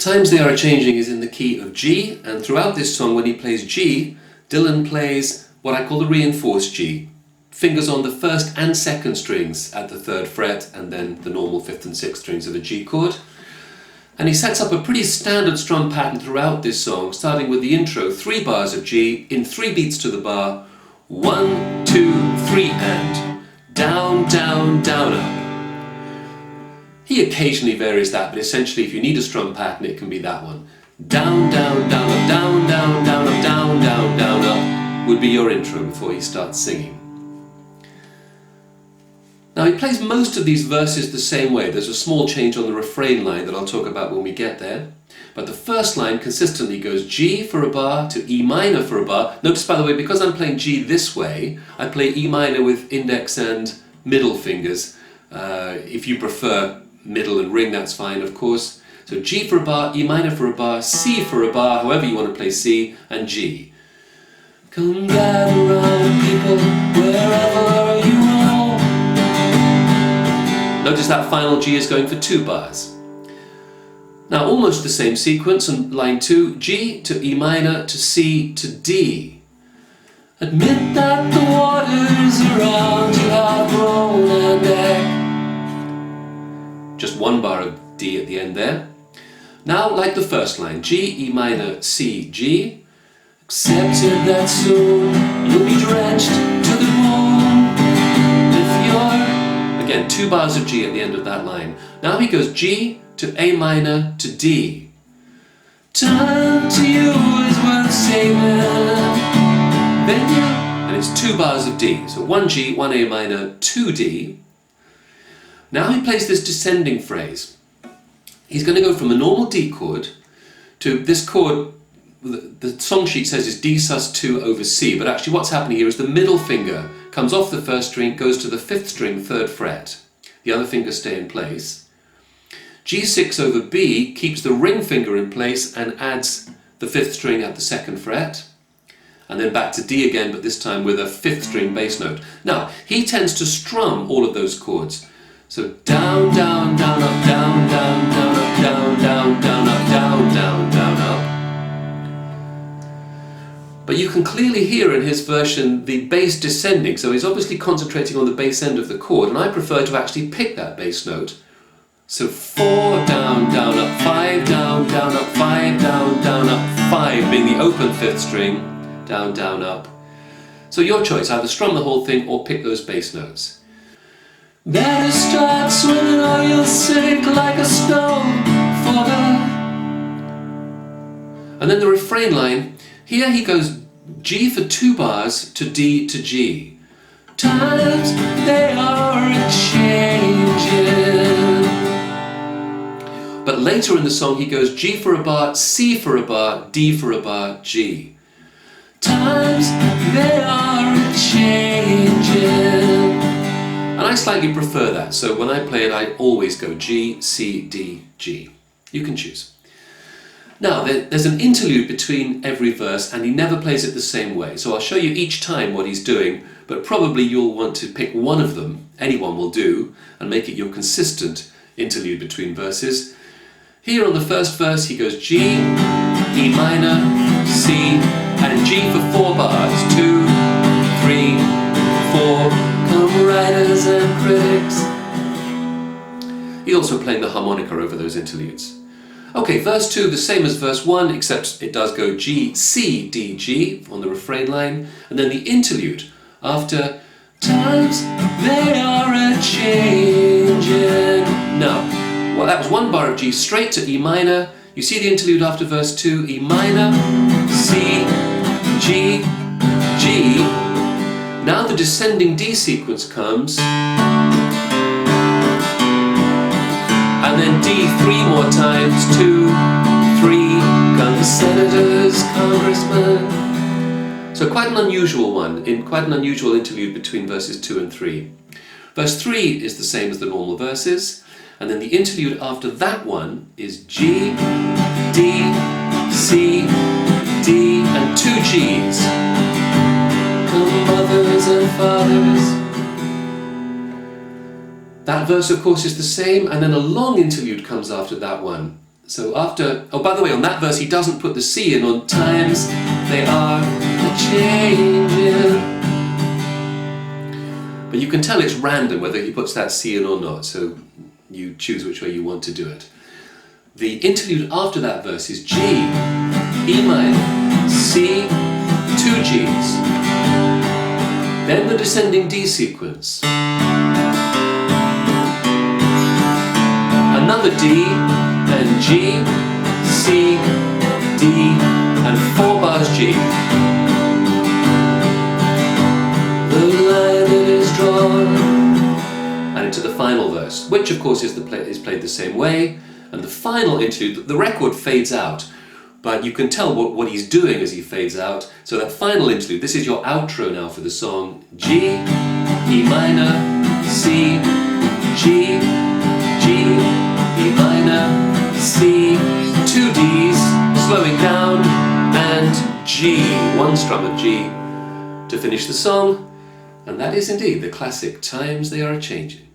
Times They Are A-Changin is in the key of G, and throughout this song when he plays G, Dylan plays what I call the reinforced G. Fingers on the first and second strings at the 3rd fret and then the normal 5th and 6th strings of a G chord. And he sets up a pretty standard strum pattern throughout this song, starting with the intro, 3 bars of G in 3 beats to the bar, 1, 2, 3 and down, down, down, up. He occasionally varies that, but essentially if you need a strum pattern it can be that one. Down, down, down, up, down, down, down, up, down, down, down, up would be your intro before he starts singing. Now he plays most of these verses the same way. There's a small change on the refrain line that I'll talk about when we get there. But the first line consistently goes G for a bar to E minor for a bar. Notice, by the way, because I'm playing G this way, I play E minor with index and middle fingers. If you prefer middle and ring, that's fine, of course. So G for a bar, E minor for a bar, C for a bar, however you want to play C, and G. Come gather round, people, wherever you roam. Notice that final G is going for 2 bars. Now almost the same sequence on line 2, G to E minor to C to D. Admit that the waters around you have grown and echo. Just 1 bar of D at the end there. Now like the first line, G, E minor, C, G. Accepted that soon you'll be drenched to the bone if you're... Again, 2 bars of G at the end of that line. Now he goes G to A minor to D. Time to you is worth saving. Then you... And it's 2 bars of D. So 1 G, 1 A minor, 2 D. Now he plays this descending phrase. He's going to go from a normal D chord to this chord, the song sheet says is D sus2 over C, but actually what's happening here is the middle finger comes off the 1st string, goes to the 5th string, 3rd fret. The other fingers stay in place. G6 over B keeps the ring finger in place and adds the 5th string at the 2nd fret. And then back to D again, but this time with a 5th string bass note. Now, he tends to strum all of those chords. So down, down, down, up, down, down, down, up, down, down, down, up, down, down, down, up. But you can clearly hear in his version the bass descending, so he's obviously concentrating on the bass end of the chord, and I prefer to actually pick that bass note. So 4 down, down, up, 5 down, down, up, 5 down, down, up, 5 being the open 5th string, down, down, up. So your choice, either strum the whole thing or pick those bass notes. Better start swimming or you'll sink like a stone for the... And then the refrain line, here he goes G for 2 bars to D to G. Times they are a-changin. But later in the song he goes G for a bar, C for a bar, D for a bar, G. Times they are a-changin. And I slightly prefer that, so when I play it I always go G, C, D, G. You can choose. Now there's an interlude between every verse and he never plays it the same way, so I'll show you each time what he's doing, but probably you'll want to pick one of them, anyone will do, and make it your consistent interlude between verses. Here on the first verse he goes G, E minor, C, and G for 4 bars, 2, 3, 4. Come writers and critics. He's also playing the harmonica over those interludes. Okay, verse 2, the same as verse 1, except it does go G, C, D, G on the refrain line, and then the interlude after times they are a-changin. Now, well, that was 1 bar of G straight to E minor. You see the interlude after verse 2, E minor, C, G, G. Now the descending D sequence comes, and then D 3 more times, 2, 3, come the senators, congressmen. So quite an unusual one, quite an unusual interlude between verses 2 and 3. Verse 3 is the same as the normal verses, and then the interlude after that one is G, D, C, D, and 2 Gs. Mothers and fathers. That verse of course is the same, and then a long interlude comes after that one. So after, oh by the way, on that verse he doesn't put the C in on times they are a-Changin. But you can tell it's random whether he puts that C in or not, so you choose which way you want to do it. The interlude after that verse is G, E minor, C, 2 Gs. Then the descending D sequence. Another D, and G, C, D, and 4 bars G. The line that is drawn, and into the final verse, which of course is played the same way. And the final interlude, the record fades out, but you can tell what he's doing as he fades out. So that final interlude, this is your outro now for the song. G, E minor, C, G, G, E minor, C, 2 Ds, slowing down, and G, 1 strum of G to finish the song. And that is indeed the classic Times They Are a-Changin'.